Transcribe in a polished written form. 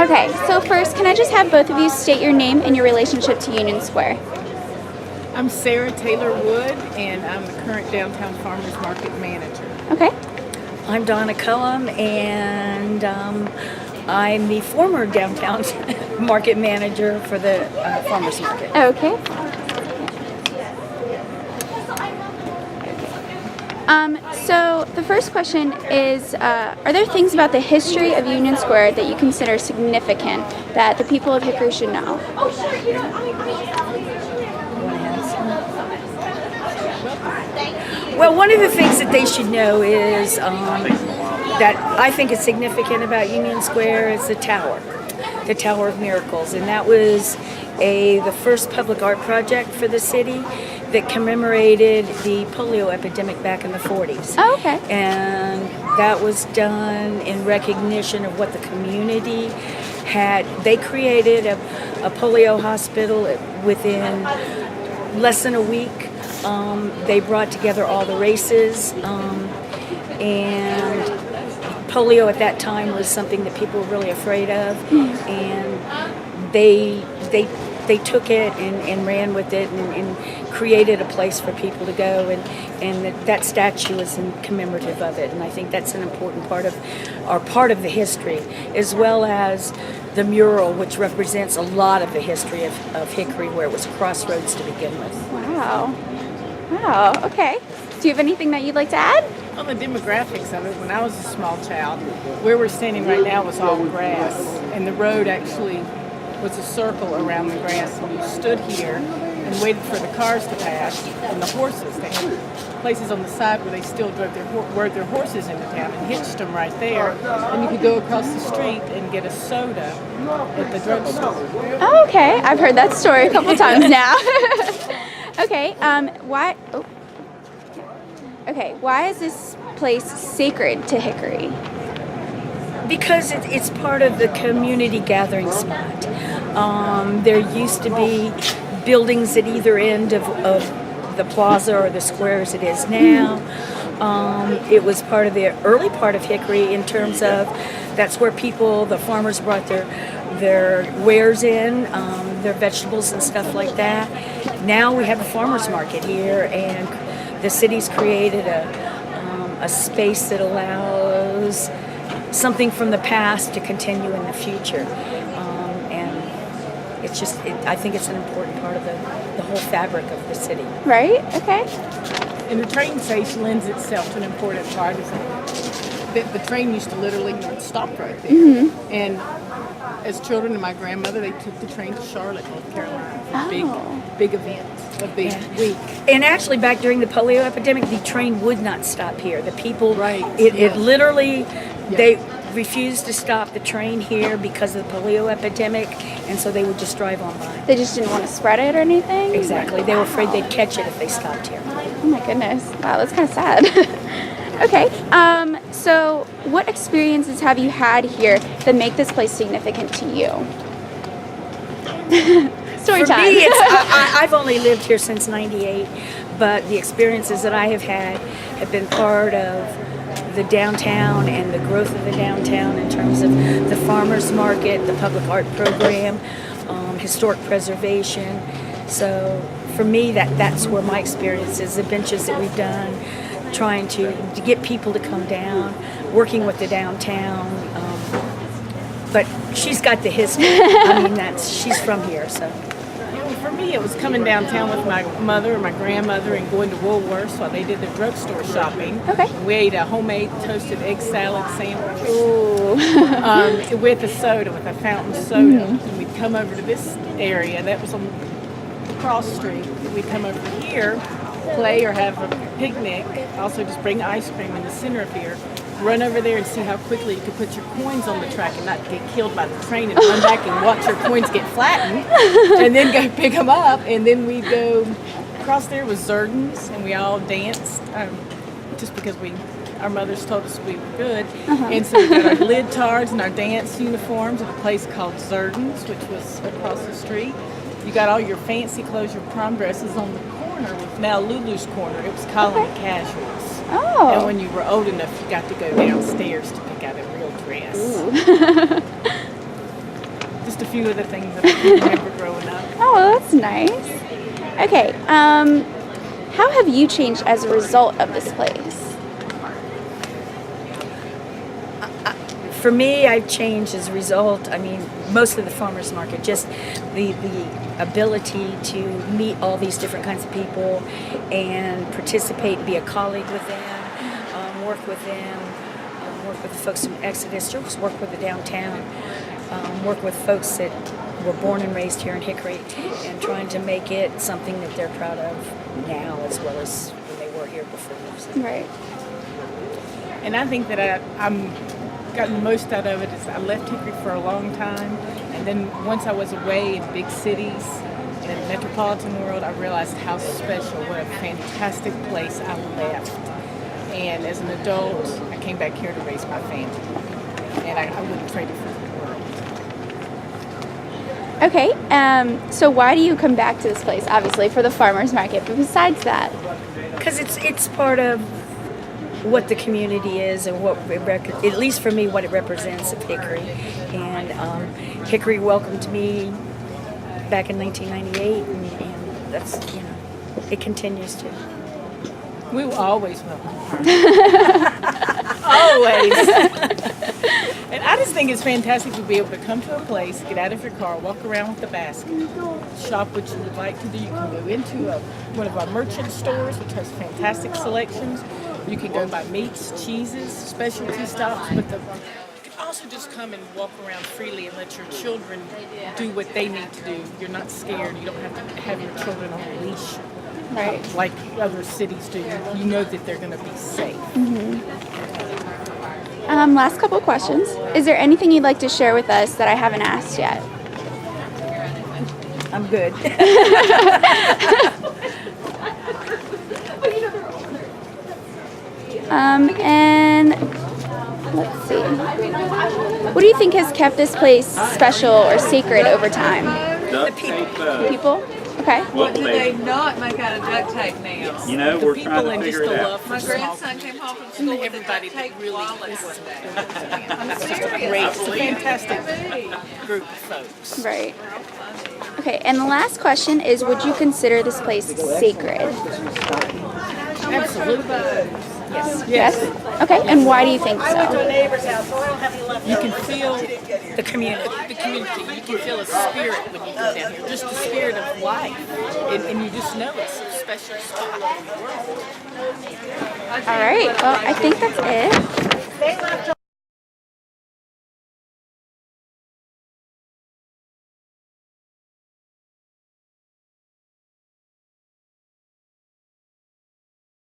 Okay, so first, can I just have both of you state your name and your relationship to Union Square? I'm Sarah Taylor Wood, and I'm the current Downtown Farmers Market manager. Okay. I'm Donna Cullum, and I'm the former downtown market manager for the farmers market. Okay. So the first question is, are there things about the history of Union Square that you consider significant that the people of Hickory should know? Well, one of the things that they should know is that I think is significant about Union Square is the Tower of Miracles, and that was the first public art project for the city that commemorated the polio epidemic back in the 40s. Oh, okay. And that was done in recognition of what the community had. They created a polio hospital within less than a week. They brought together all the races, and polio at that time was something that people were really afraid of, and they took it and ran with it and created a place for people to go, and that statue is commemorative of it, and I think that's an important part of the history, as well as the mural, which represents a lot of the history of Hickory, where it was a crossroads to begin with. Wow. Okay. Do you have anything that you'd like to add? On the demographics of it, when I was a small child, where we're standing right now was all grass, and the road actually was a circle around the grass, and you stood here and waited for the cars to pass and the horses. They had places on the side where they still rode their horses into town and hitched them right there, and you could go across the street and get a soda at the drugstore. Oh, okay. I've heard that story a couple times now. Okay. Why? Oh. Okay. Why is this place sacred to Hickory? Because it's part of the community gathering spot. There used to be buildings at either end of the plaza or the square as it is now. It was part of the early part of Hickory in terms of that's where the farmers brought their wares in, their vegetables and stuff like that. Now we have a farmers market here, and the city's created a space that allows something from the past to continue in the future, and it's just I think it's an important part of the whole fabric of the city. Right. Okay. And the train station lends itself to an important part. Is that the train used to literally stop right there, and as children and my grandmother, they took the train to Charlotte, North Carolina, big events of the week. And actually, back during the polio epidemic, the train would not stop here. The people, it literally. They refused to stop the train here because of the polio epidemic, and so they would just drive on by. They just didn't want to spread it or anything? Exactly. They were afraid they'd catch it if they stopped here. Oh my goodness. Wow, that's kind of sad. Okay. So what experiences have you had here that make this place significant to you? Story time. For me, I've only lived here since '98, but the experiences that I have had have been part of the downtown and the growth of the downtown in terms of the farmers market, the public art program, historic preservation. So for me, that's where my experience is, the benches that we've done, trying to get people to come down, working with the downtown. But she's got the history. I mean, she's from here, so. For me, it was coming downtown with my mother and my grandmother and going to Woolworths while they did their drugstore shopping. Okay. We ate a homemade toasted egg salad sandwich. Ooh. With a soda, with a fountain soda. And we'd come over to this area. That was on the cross street. We'd come over here, play or have a picnic. Also just bring ice cream in the center of here. Run over there and see how quickly you could put your coins on the track and not get killed by the train, and run back and watch your coins get flattened, and then go pick them up. And then we'd go across there with Zerdens, and we all danced just because our mothers told us we were good. And so we got our libtards and our dance uniforms at a place called Zerdens, which was across the street. You got all your fancy clothes, your prom dresses on the corner with now Lulu's corner. It was Colony Casuals. Oh. And when you were old enough, you got to go downstairs to pick out a real dress. just a few of the things that I remember growing up. Oh, that's nice. Okay, how have you changed as a result of this place? For me, I've changed as a result. I mean, mostly the farmers market, just the ability to meet all these different kinds of people and participate, be a colleague with them, work with them, work with the folks from Exodus, just work with the downtown, work with folks that were born and raised here in Hickory, and trying to make it something that they're proud of now as well as when they were here before. So. Right. And I think that I'm gotten the most out of it is I left Hickory for a long time, and then once I was away in big cities, in the metropolitan world, I realized how special, what a fantastic place I left. And as an adult, I came back here to raise my family, and I wouldn't trade it for the world. Okay, so why do you come back to this place? Obviously for the farmers market, but besides that? Because it's part of what the community is and what at least for me, what it represents of Hickory. And Hickory welcomed me back in 1998, and that's, it continues to. We will always welcome her. Always. And I just think it's fantastic to be able to come to a place, get out of your car, walk around with a basket, shop what you would like to do. You can go into one of our merchant stores, which has fantastic selections. You can go buy meats, cheeses, specialty stops, but you can also just come and walk around freely and let your children do what they need to do. You're not scared. You don't have to have your children on a leash. Right. Like other cities do. You know that they're going to be safe. Last couple questions. Is there anything you'd like to share with us that I haven't asked yet? I'm good. And let's see. What do you think has kept this place special or sacred over time? The people. People? Okay. What do they not make out of duct tape now? You know, The we're people trying to and just figure the it out. love for My small grandson came home from school with a everybody duct tape that really wallet listens. one day. I'm It's serious. a fantastic group of folks. Right. Okay, and the last question is, would you consider this place sacred? Absolutely. Yes? Okay, and why do you think so? You can feel The community. the community. You can feel a spirit when you come down here. Just the spirit of life. And you just know it's a special spot in the world. All right, well, I think that's it.